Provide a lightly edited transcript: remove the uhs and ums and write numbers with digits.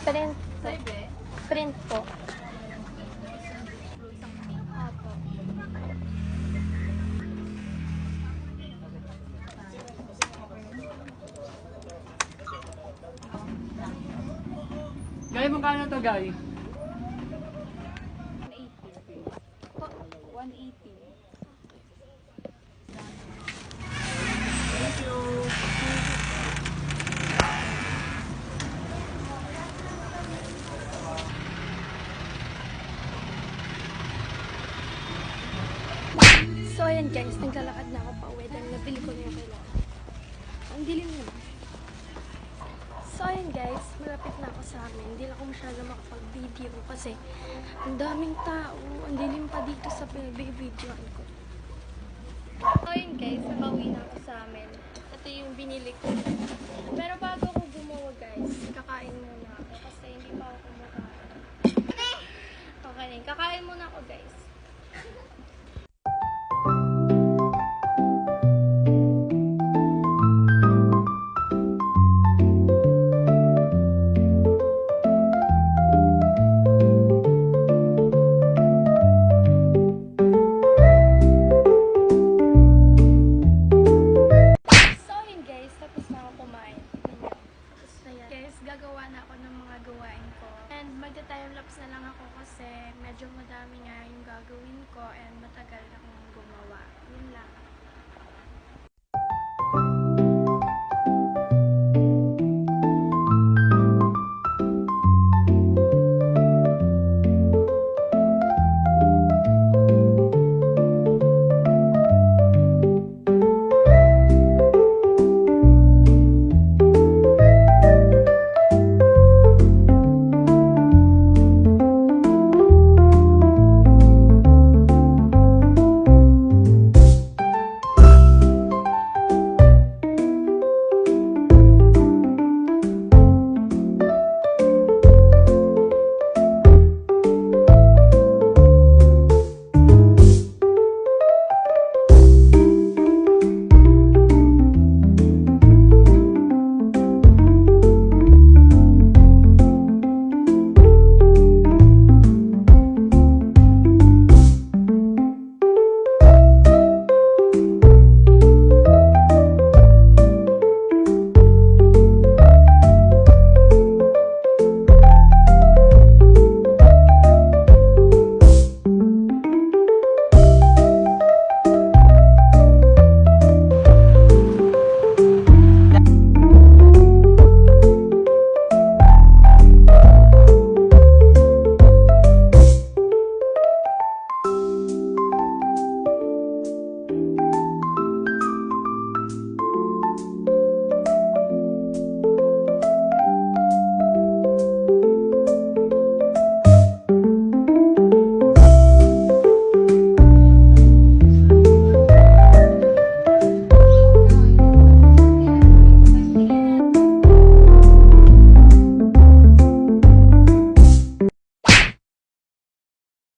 Print po. Print po. Opo. Gay, magkano to, Gay? 180. Thank you. So, ayan guys, naglalakad na ako pa uwi dahil nabili ko na yung kailangan. Ang dilim naman. So, ayan guys, malapit na ako sa amin. Hindi na ako masyado makapag-video kasi ang daming tao. Ang dilim pa dito sa pinag-videoan ko. So, ayan guys, nakauwi na ako sa amin. Ito yung binili ko. Pero bago ako gumawa guys, kakain muna ako kasi hindi pa ako kumakain. Okay, kakain muna ako guys.